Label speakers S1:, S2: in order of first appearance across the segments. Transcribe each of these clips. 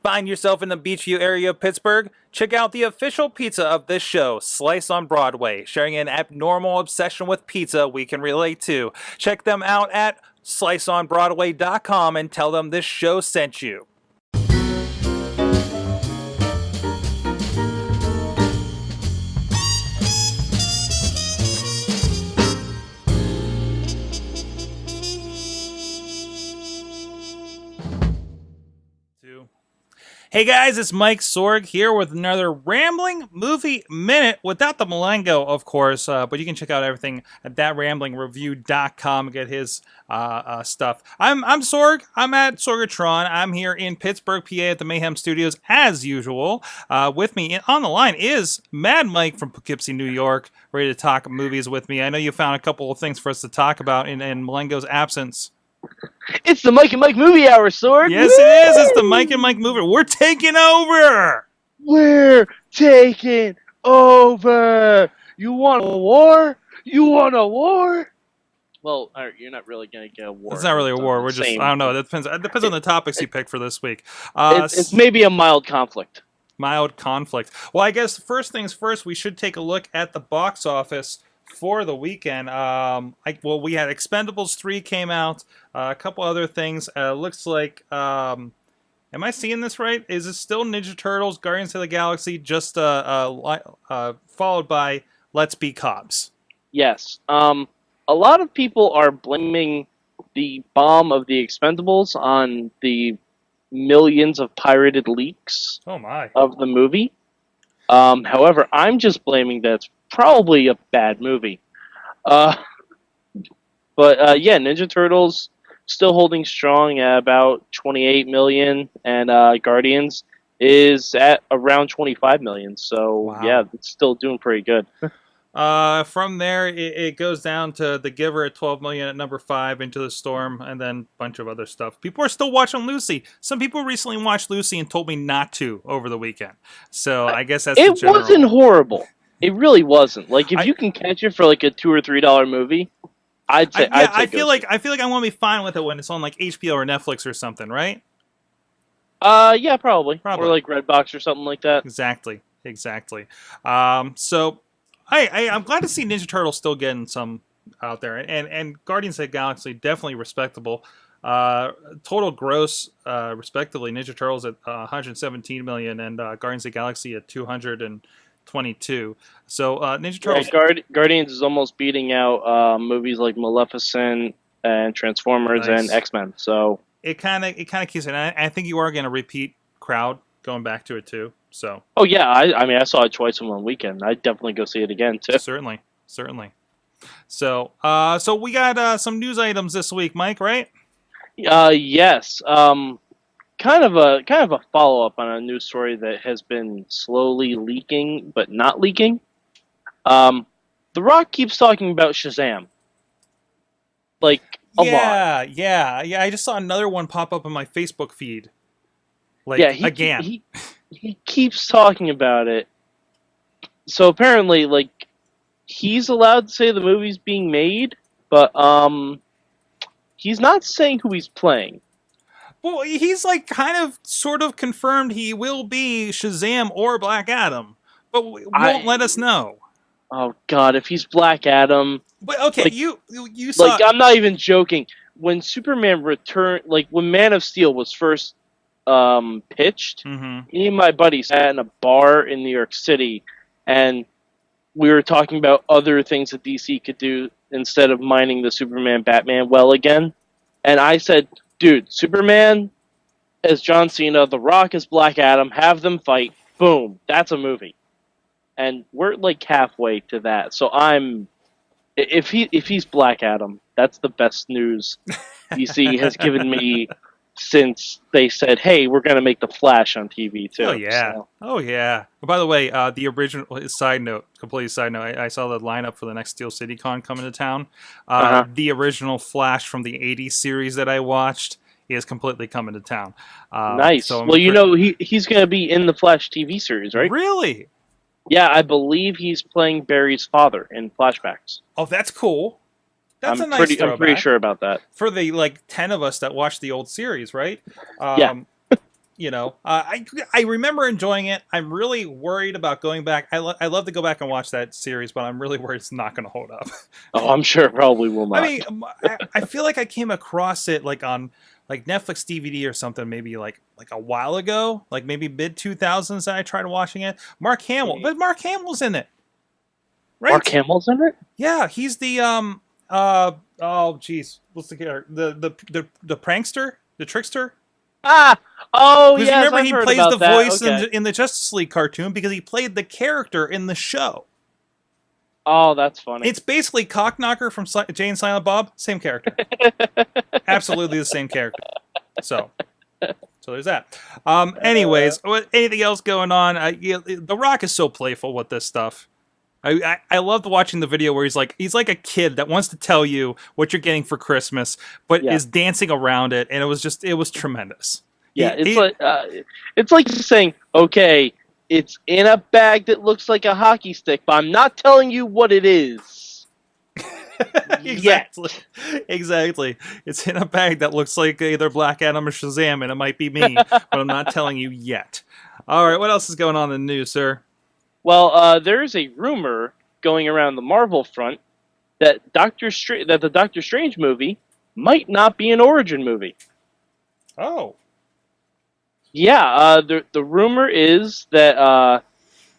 S1: Find yourself in the Beachview area of Pittsburgh? Check out the official pizza of this show, Slice on Broadway, sharing an abnormal obsession with pizza we can relate to. Check them out at sliceonbroadway.com and tell them this show sent you. Hey guys, it's Mike Sorg here with another Rambling Movie Minute without the Malengo, of course, but you can check out everything at thatramblingreview.com and get his stuff. I'm Sorg. I'm at Sorgatron. I'm here in Pittsburgh, PA at the Mayhem Studios as usual. With me on the line is Mad Mike from Poughkeepsie, New York, ready to talk movies with me. I know you found a couple of things for us to talk about in Malengo's absence.
S2: It's the Mike and Mike Movie Hour, Sorg.
S1: Yes, it is. It's the Mike and Mike Movie. We're taking over.
S2: We're taking over. You want a war? You want a war? Well, you're not really going to get a war.
S1: It's not really a war. We're just, I don't know. It depends on the topics you pick for this week.
S2: It's maybe a mild conflict.
S1: Mild conflict. Well, I guess first things first, we should take a look at the box office for the weekend. We had Expendables 3 came out, a couple other things. Looks like, am I seeing this right? Is it still Ninja Turtles, Guardians of the Galaxy, just followed by Let's Be Cops?
S2: Yes. A lot of people are blaming the bomb of the Expendables on the millions of pirated leaks of the movie. However, I'm just blaming that it's probably a bad movie. But Ninja Turtles still holding strong at about 28 million, and Guardians is at around 25 million. So, yeah, it's still doing pretty good.
S1: From there, it goes down to The Giver at 12 million at number 5, Into the Storm, and then a bunch of other stuff. People are still watching Lucy. Some people recently watched Lucy and told me not to over the weekend. So I guess that's
S2: it wasn't horrible. It really wasn't. Like, if you can catch it for like a $2 or $3 movie, I'd say.
S1: I feel like I want to be fine with it when it's on like HBO or Netflix or something, right?
S2: Yeah, probably. Or like Redbox or something like that.
S1: Exactly. So I'm glad to see Ninja Turtles still getting some out there, and Guardians of the Galaxy definitely respectable. Total gross, respectively, Ninja Turtles at 117 million and Guardians of the Galaxy at 222. So Ninja Turtles.
S2: Yeah, Guardians is almost beating out movies like Maleficent and Transformers and X-Men. So
S1: it kind of keeps it. And I think you are going to repeat crowd going back to it too. So.
S2: Oh yeah, I mean I saw it twice in one weekend. I'd definitely go see it again too.
S1: Certainly. So we got some news items this week, Mike. Right?
S2: Yes. Kind of a follow up on a news story that has been slowly leaking, but not leaking. The Rock keeps talking about Shazam, like a lot.
S1: Yeah. I just saw another one pop up on my Facebook feed. Again,
S2: he keeps talking about it. So apparently, like, he's allowed to say the movie's being made, but he's not saying who he's playing.
S1: Well, he's like kind of sort of confirmed he will be Shazam or Black Adam, but won't let us know.
S2: Oh God, if he's Black Adam.
S1: But okay,
S2: like,
S1: you saw.
S2: Like, I'm not even joking. When Superman returned, like when Man of Steel was first pitched, me and my buddy sat in a bar in New York City, and we were talking about other things that DC could do instead of mining the Superman Batman well again. And I said, dude, Superman as John Cena, The Rock as Black Adam, have them fight. Boom, that's a movie. And we're like halfway to that. So if he's Black Adam, that's the best news DC has given me since they said, hey, we're going to make The Flash on TV too.
S1: Oh yeah. By the way, the original complete side note, I saw the lineup for the next Steel City Con coming to town. The original Flash from the 80s series that I watched is completely coming to town.
S2: Nice. So he's going to be in the Flash TV series, right?
S1: Really?
S2: Yeah, I believe he's playing Barry's father in flashbacks.
S1: Oh, that's cool. That's
S2: I'm pretty sure about that.
S1: For the 10 of us that watched the old series, right?
S2: Yeah.
S1: I remember enjoying it. I'm really worried about going back. I love to go back and watch that series, but I'm really worried it's not going to hold up.
S2: Oh, I'm sure it probably will
S1: I
S2: not.
S1: mean, I feel like I came across it like on like Netflix DVD or something, maybe like a while ago, like maybe mid 2000s. I tried watching it. Mark Hamill, but Mark Hamill's in it, right?
S2: Mark Hamill's in it?
S1: Yeah, he's the oh geez, what's the character? The prankster, the trickster.
S2: Ah, oh
S1: Because
S2: yes,
S1: remember
S2: I've
S1: he
S2: heard
S1: plays
S2: about
S1: the
S2: that.
S1: voice
S2: Okay.
S1: in the Justice League cartoon because he played the character in the show.
S2: Oh, that's funny.
S1: It's basically Cockknocker from Jay and Silent Bob, same character, absolutely the same character. So there's that. Anyways, anything else going on? The Rock is so playful with this stuff. I loved watching the video where he's like a kid that wants to tell you what you're getting for Christmas, but is dancing around it, and it was tremendous.
S2: Yeah, it's like saying, okay, it's in a bag that looks like a hockey stick, but I'm not telling you what it is.
S1: Exactly. Exactly. It's in a bag that looks like either Black Adam or Shazam, and it might be me, but I'm not telling you yet. All right, what else is going on in the news, sir?
S2: Well, there's a rumor going around the Marvel front that the Doctor Strange movie might not be an origin movie.
S1: Oh.
S2: Yeah, the rumor is that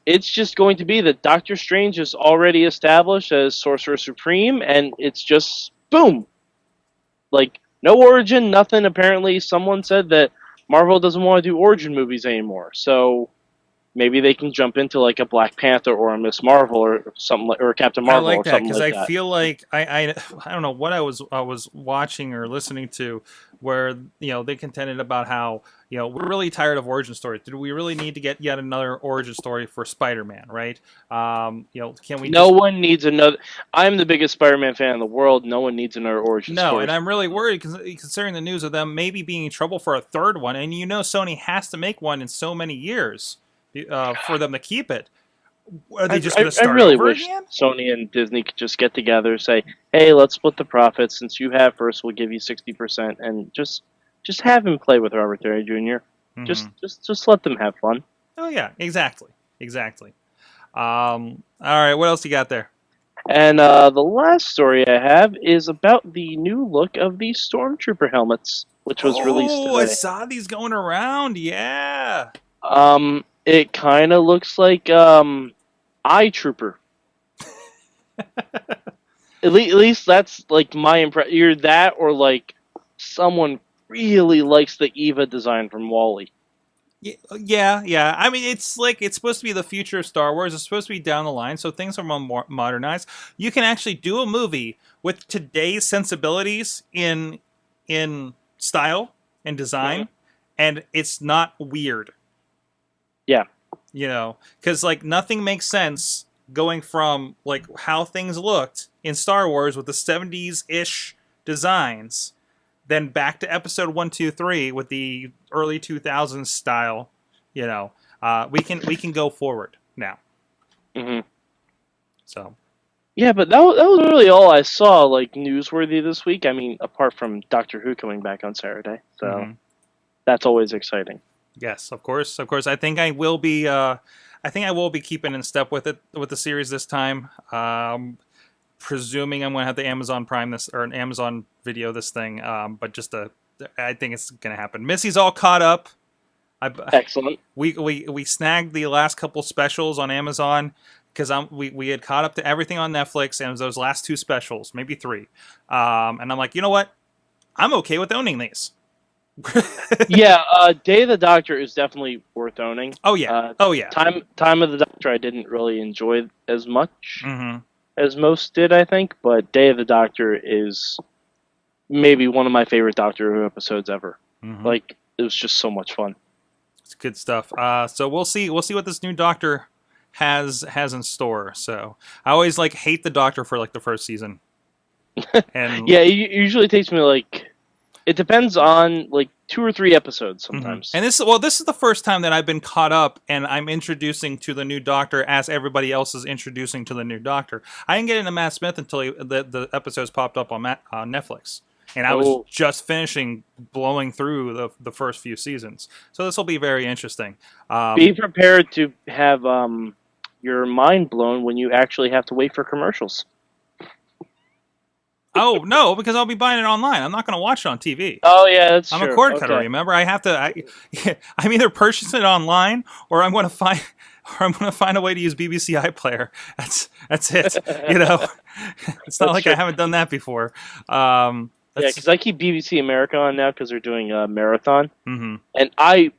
S2: it's just going to be that Doctor Strange is already established as Sorcerer Supreme, and it's just boom, like no origin, nothing. Apparently, someone said that Marvel doesn't want to do origin movies anymore, so maybe they can jump into like a Black Panther or a Miss Marvel or something or a Captain Marvel.
S1: I like
S2: or
S1: that
S2: something
S1: because
S2: like
S1: I
S2: that.
S1: feel like I don't know what I was watching or listening to where they contended about how we're really tired of origin stories. Do we really need to get yet another origin story for Spider-Man? Right? Can we?
S2: No one needs another. I'm the biggest Spider-Man fan in the world. No one needs another origin story.
S1: No, and I'm really worried considering the news of them maybe being in trouble for a third one, and Sony has to make one in so many years for them to keep it. Are they just going to start
S2: I really
S1: over
S2: wish
S1: again?
S2: Sony and Disney could just get together, say, "Hey, let's split the profits. Since you have first, we'll give you 60%," and just have him play with Robert Downey Jr.
S1: Mm-hmm.
S2: Just let them have fun.
S1: Oh yeah, exactly. All right, what else you got there?
S2: And the last story I have is about the new look of the Stormtrooper helmets, which was released today.
S1: Oh, I saw these going around. Yeah.
S2: It kind of looks like iTrooper. At least that's like my impression. You're that, or like someone really likes the Eva design from WALL-E.
S1: Yeah. I mean, it's supposed to be the future of Star Wars. It's supposed to be down the line, so things are more modernized. You can actually do a movie with today's sensibilities in style and design, and it's not weird.
S2: Yeah.
S1: Because nothing makes sense going from like how things looked in Star Wars with the 70s-ish designs, then back to episode 1, 2, 3 with the early 2000s style. We can go forward now.
S2: Mm-hmm.
S1: So.
S2: Yeah, but that was really all I saw like newsworthy this week. I mean, apart from Doctor Who coming back on Saturday, so that's always exciting.
S1: Yes, of course. I think I will be. Keeping in step with it with the series this time. Presuming I'm going to have the Amazon Prime this or an Amazon Video this thing. But I think it's going to happen. Missy's all caught up.
S2: Excellent.
S1: We snagged the last couple specials on Amazon because we had caught up to everything on Netflix, and it was those last 2 specials, maybe 3. And I'm like, you know what? I'm okay with owning these.
S2: Yeah, Day of the Doctor is definitely worth owning.
S1: Oh yeah,
S2: Time of the Doctor I didn't really enjoy as much as most did, I think, but Day of the Doctor is maybe one of my favorite Doctor Who episodes ever. Like, it was just so much fun.
S1: It's good stuff. So we'll see what this new Doctor has in store. So I always hate the Doctor for the first season. And
S2: yeah, it usually takes me it depends on 2 or 3 episodes sometimes.
S1: And this is the first time that I've been caught up and I'm introducing to the new Doctor as everybody else is introducing to the new Doctor. I didn't get into Matt Smith until the episodes popped up on Netflix. and I was just finishing blowing through the first few seasons. So this will be very interesting.
S2: Be prepared to have your mind blown when you actually have to wait for commercials.
S1: Oh, no, because I'll be buying it online. I'm not going to watch it on TV.
S2: Oh, yeah, that's true.
S1: I'm a cord cutter, remember? I have to... I'm either purchasing it online, or I'm going to find a way to use BBC iPlayer. That's it. You know? It's not like true. I haven't done that before.
S2: Yeah, because I keep BBC America on now because they're doing a marathon. Mm-hmm. And I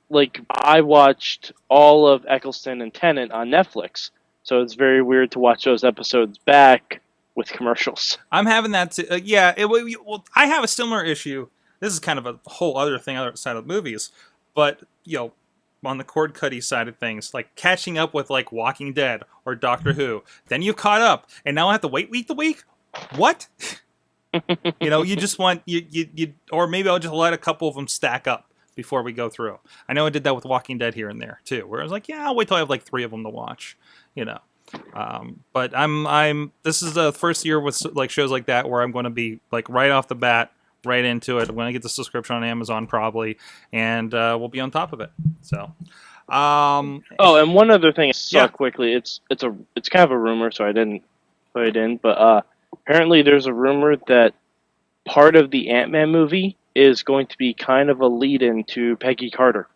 S2: watched all of Eccleston and Tennant on Netflix. So it's very weird to watch those episodes back with commercials.
S1: I'm having that too. Well, I have a similar issue. This is kind of a whole other thing outside of movies, but on the cord cutty side of things, like catching up with like Walking Dead or Doctor Who, then you've caught up, and now I have to wait week to week. What? You just want you, or maybe I'll just let a couple of them stack up before we go through. I know I did that with Walking Dead here and there too, where I was like, yeah, I'll wait till I have like 3 of them to watch. But this is the first year with like shows like that where I'm going to be like right off the bat, right into it. I'm going to get the subscription on Amazon probably, and we'll be on top of it. So,
S2: and one other thing, quickly, it's kind of a rumor, so I didn't put it in, but apparently there's a rumor that part of the Ant-Man movie is going to be kind of a lead-in to Peggy Carter.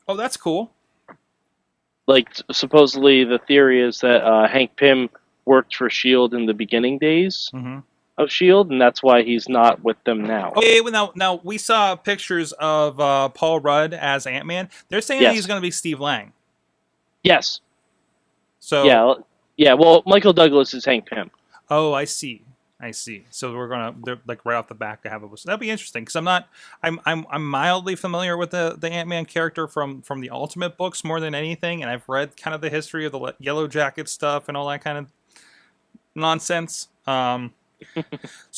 S1: Oh, that's cool.
S2: Like, supposedly the theory is that Hank Pym worked for S.H.I.E.L.D. in the beginning days of S.H.I.E.L.D., and that's why he's not with them now.
S1: Okay, now we saw pictures of Paul Rudd as Ant-Man. They're saying that he's going to be Steve Lang.
S2: Yes.
S1: So
S2: yeah. Well, Michael Douglas is Hank Pym.
S1: Oh, I see. So they're like right off the back to have it. So that'd be interesting because I'm mildly familiar with the Ant-Man character from the Ultimate books more than anything, and I've read kind of the history of the Yellow Jacket stuff and all that kind of nonsense. So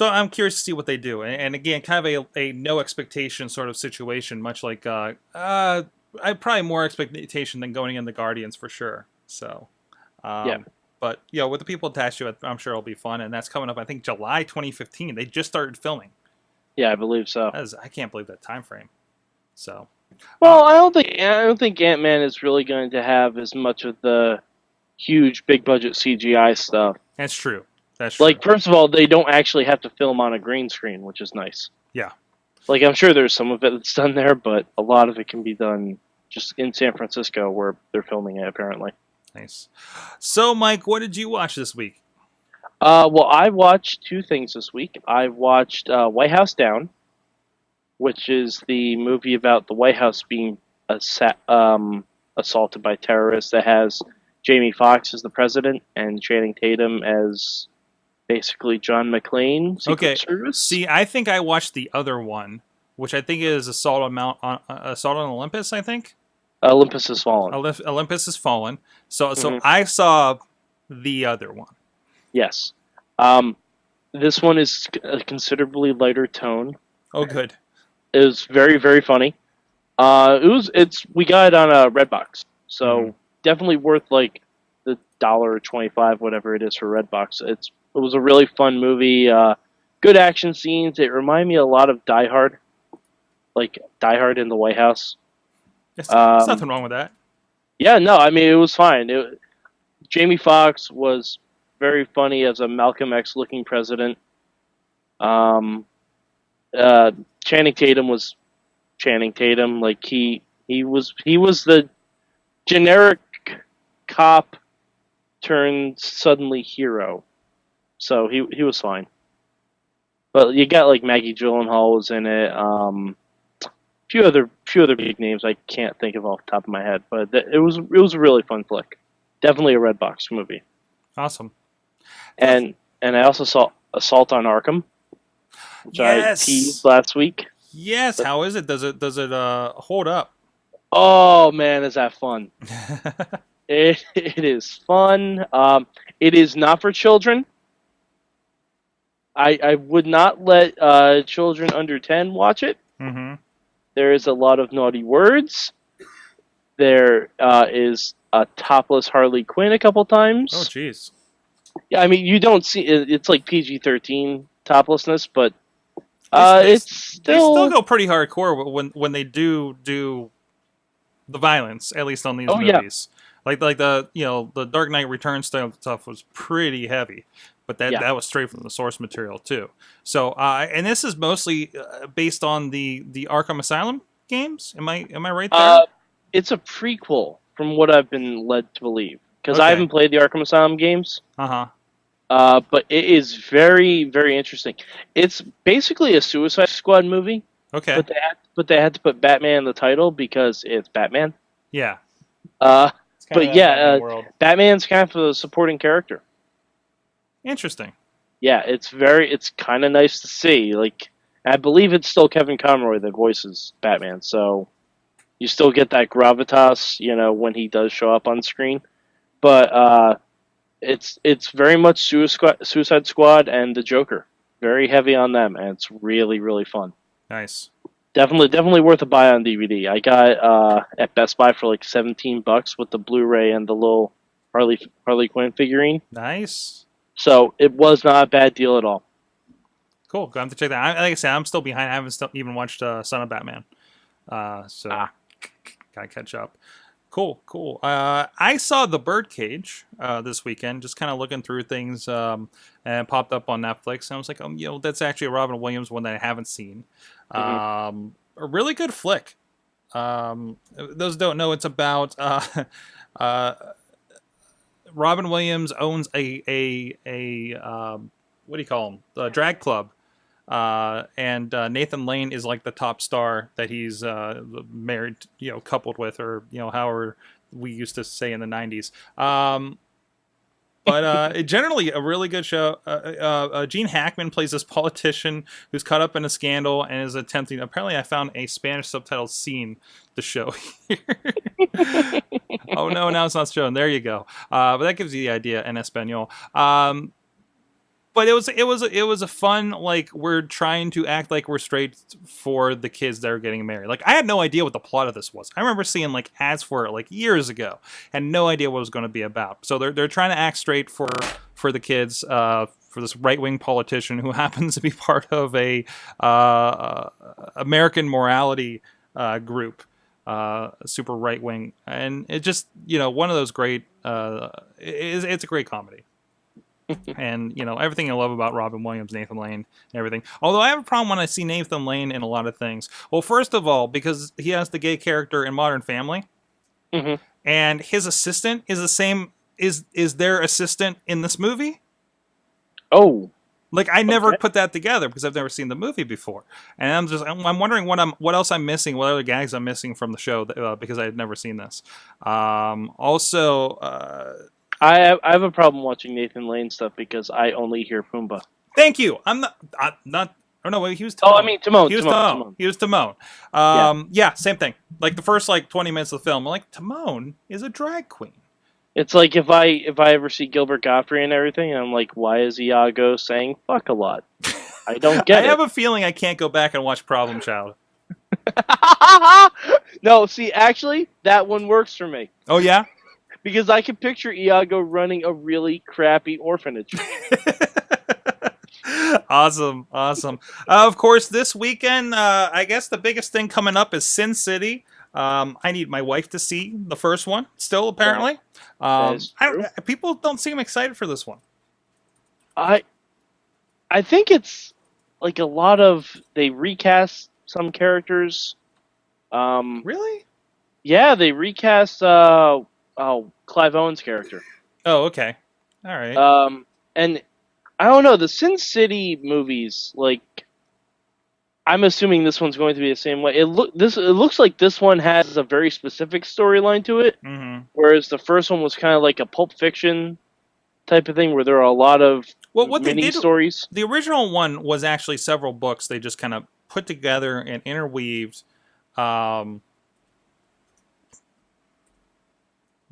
S1: I'm curious to see what they do, and again, kind of a no expectation sort of situation, much like I probably more expectation than going in the Guardians for sure. So yeah. But, with the people attached to it, I'm sure it'll be fun. And that's coming up, I think, July 2015. They just started filming.
S2: Yeah, I believe so.
S1: I can't believe that time frame. So,
S2: well, I don't think Ant-Man is really going to have as much of the huge, big-budget CGI stuff.
S1: That's true.
S2: Like, first of all, they don't actually have to film on a green screen, which is nice.
S1: Yeah.
S2: Like, I'm sure there's some of it that's done there, but a lot of it can be done just in San Francisco where they're filming it, apparently.
S1: Nice. So, Mike, what did you watch this week?
S2: Well, I watched 2 things this week. I watched White House Down, which is the movie about the White House being assaulted by terrorists that has Jamie Foxx as the president and Channing Tatum as basically John McClane. Secret Service.
S1: See, I think I watched the other one, which I think is Assault on Olympus, I think.
S2: Olympus Has Fallen.
S1: Olympus Has Fallen. So I saw the other one.
S2: Yes. This one is a considerably lighter tone.
S1: Oh, good.
S2: It was very, very funny. We got it on a Redbox, so definitely worth like the $1.25, whatever it is for Redbox. It was a really fun movie. Good action scenes. It reminded me a lot of Die Hard, like Die Hard in the White House.
S1: There's nothing wrong with that.
S2: Yeah, no, I mean, it was fine. Jamie Foxx was very funny as a Malcolm X-looking president. Channing Tatum was Channing Tatum. Like, he was the generic cop turned suddenly hero. So he was fine. But you got, like, Maggie Gyllenhaal was in it. Few other big names I can't think of off the top of my head, but it was a really fun flick. Definitely a Redbox movie.
S1: Awesome.
S2: And I also saw Assault on Arkham, which I teased last week.
S1: Yes. How is it? Does it hold up?
S2: Oh man, is that fun? It is fun. It is not for children. I would not let children under 10 watch it.
S1: Mm-hmm.
S2: There is a lot of naughty words. There is a topless Harley Quinn a couple times.
S1: Oh, jeez.
S2: Yeah, I mean, you don't see... It's like PG-13 toplessness, but It's
S1: they still
S2: still.
S1: go pretty hardcore when they do the violence, at least on these
S2: Oh yeah,
S1: movies. Like the the Dark Knight Returns stuff was pretty heavy, but
S2: yeah.
S1: that was straight from the source material too. So and this is mostly based on the Arkham Asylum games. Am I right there?
S2: It's a prequel from what I've been led to believe because I
S1: Okay.
S2: haven't played the Arkham Asylum games.
S1: Uh-huh.
S2: But it is very, very interesting. It's basically a Suicide Squad movie,
S1: Okay.
S2: but they had to put Batman in the title because it's Batman.
S1: Yeah.
S2: Uh,
S1: It's kind of
S2: but
S1: that
S2: yeah,
S1: Batman world.
S2: Batman's kind of a supporting character.
S1: Interesting.
S2: Yeah, it's kind of nice to see. Like, I believe it's still Kevin Conroy that voices Batman, so you still get that gravitas, when he does show up on screen. But it's very much Suicide Squad and the Joker. Very heavy on them, and it's really, really fun.
S1: Nice.
S2: Definitely worth a buy on DVD. I got at Best Buy for like $17 with the Blu-ray and the little Harley Quinn figurine.
S1: Nice.
S2: So it was not a bad deal at all.
S1: Cool. Gonna have to check that. Like I said, I'm still behind. I haven't even watched Son of Batman. So gotta catch up. Cool. I saw the Birdcage this weekend, just kind of looking through things, and it popped up on Netflix. And I was like, that's actually a Robin Williams one that I haven't seen. A really good flick. Those who don't know, it's about Robin Williams owns a what do you call them? A drag club. And Nathan Lane is like the top star that he's married, coupled with, or however we used to say in the '90s. But generally a really good show. Gene Hackman plays this politician who's caught up in a scandal and is attempting. Apparently, I found a Spanish subtitled scene to show here. Oh no, now it's not showing. There you go. But that gives you the idea in Espanol. But it was a fun, like, we're trying to act like we're straight for the kids that are getting married. Like, I had no idea what the plot of this was. I remember seeing like ads for it like years ago, and no idea what it was going to be about. So they're trying to act straight for the kids, for this right wing politician who happens to be part of a American morality group, super right wing, and it just one of those great. It's a great comedy. And everything I love about Robin Williams, Nathan Lane, and everything. Although I have a problem when I see Nathan Lane in a lot of things. Well, first of all, because he has the gay character in Modern Family, and his assistant is the same. Is their assistant in this movie?
S2: Oh,
S1: like I never put that together because I've never seen the movie before, and I'm wondering what else I'm missing, what other gags I'm missing from the show because I had nenever seen this. Also.
S2: I have a problem watching Nathan Lane stuff because I only hear Pumbaa.
S1: Thank you. I'm not. Oh no, he was Timon.
S2: Oh, I mean Timon.
S1: He was Timon. He was Timon. Yeah, same thing. Like the first 20 minutes of the film, I'm like, Timon is a drag queen.
S2: It's like if I ever see Gilbert Gottfried and everything, I'm like, why is Iago saying fuck a lot? I don't get it.
S1: I have a feeling I can't go back and watch Problem Child.
S2: No, see, actually, that one works for me.
S1: Oh yeah.
S2: Because I can picture Iago running a really crappy orphanage.
S1: Awesome. Of course, this weekend, I guess the biggest thing coming up is Sin City. I need my wife to see the first one, still, apparently. People don't seem excited for this one.
S2: I think it's like a lot of... They recast some characters.
S1: Really?
S2: Yeah, they recast... Clive Owen's character.
S1: Oh, okay. All right.
S2: And I don't know, the Sin City movies, like, I'm assuming this one's going to be the same way. It looks like this one has a very specific storyline to it, whereas the first one was kind of like a Pulp Fiction type of thing, where there are a lot of mini stories.
S1: The original one was actually several books they just kind of put together and interweaved.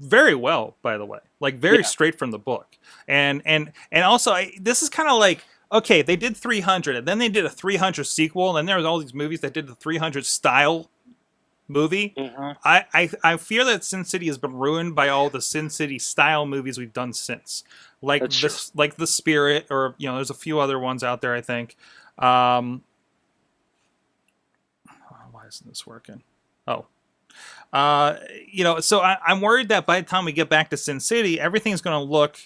S1: Very well, by the way, like very straight from the book, and also this is kind of like, okay, they did 300, and then they did a 300 sequel, and then there was all these movies that did the 300 style movie. I fear that Sin City has been ruined by all the Sin City style movies we've done since, like The Spirit, or there's a few other ones out there, I think. isn't this working? Oh. So I'm worried that by the time we get back to Sin City, everything's going to look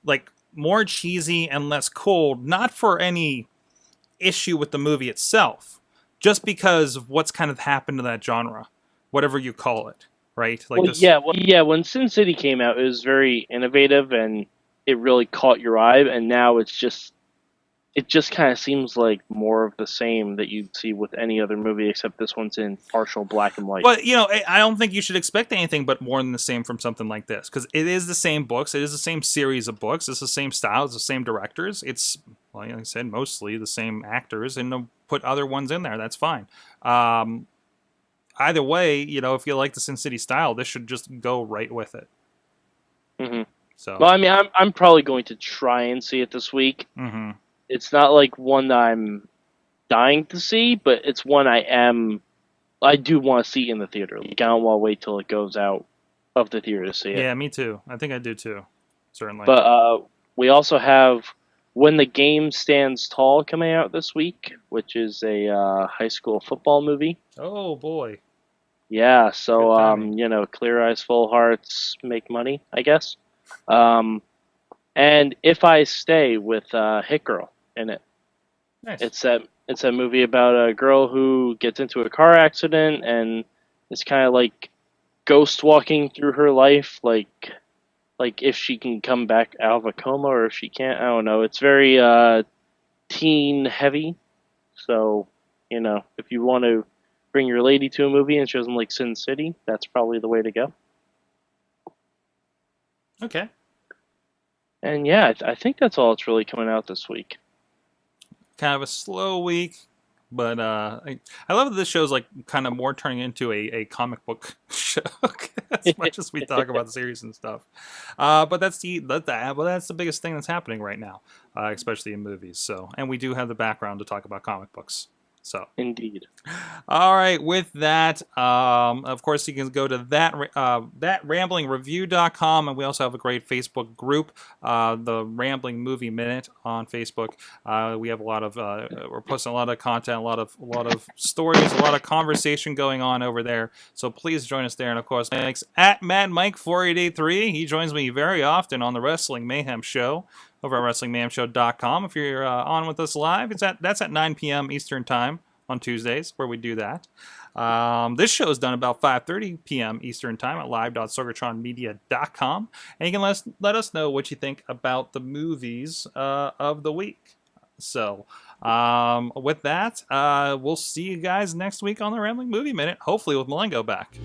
S1: like more cheesy and less cold, not for any issue with the movie itself, just because of what's kind of happened to that genre, whatever you call it, right? Like
S2: when Sin City came out, it was very innovative and it really caught your eye, and now it just kind of seems like more of the same that you'd see with any other movie, except this one's in partial black and white.
S1: But, I don't think you should expect anything but more than the same from something like this, because it is the same books, it is the same series of books, it's the same style, it's the same directors, it's, like I said, mostly the same actors, and they'll put other ones in there, that's fine. Either way, if you like the Sin City style, this should just go right with it.
S2: Mm-hmm.
S1: So,
S2: well, I mean, I'm probably going to try and see it this week.
S1: Mm-hmm.
S2: It's not like one that I'm dying to see, but it's one I do want to see in the theater. Like, I don't want to wait till it goes out of the theater to see it.
S1: Yeah, me too. I think I do too. Certainly.
S2: But we also have When the Game Stands Tall coming out this week, which is a high school football movie.
S1: Oh boy.
S2: Yeah, so clear eyes, full hearts, make money, I guess. And If I Stay with Hit Girl in it.
S1: Nice.
S2: It's a movie about a girl who gets into a car accident and it's kind of like ghost walking through her life, like if she can come back out of a coma or if she can't. I don't know. It's very teen heavy, so if you want to bring your lady to a movie and she doesn't like Sin City, that's probably the way to go.
S1: Okay.
S2: And yeah, I think that's all that's really coming out this week.
S1: Kind of a slow week, but I love that this show's like kind of more turning into a comic book show as much as we talk about the series and stuff. But that's the biggest thing that's happening right now, especially in movies. So, and we do have the background to talk about comic books. So
S2: Indeed.
S1: All right, with that, of course, you can go to thatramblingreview.com, and we also have a great Facebook group, the Rambling Movie Minute on Facebook. We have a lot of we're posting a lot of content, a lot of stories, a lot of conversation going on over there. So please join us there. And of course, thanks at Mad Mike 4883. He joins me very often on the Wrestling Mayhem Show over at WrestlingMayhemShow.com. If you're on with us live, that's at 9 p.m. Eastern Time on Tuesdays, where we do that. This show is done about 5:30 p.m. Eastern Time at live.sorgatronmedia.com. And you can let us know what you think about the movies of the week. So, with that, we'll see you guys next week on the Rambling Movie Minute, hopefully with Malengo back.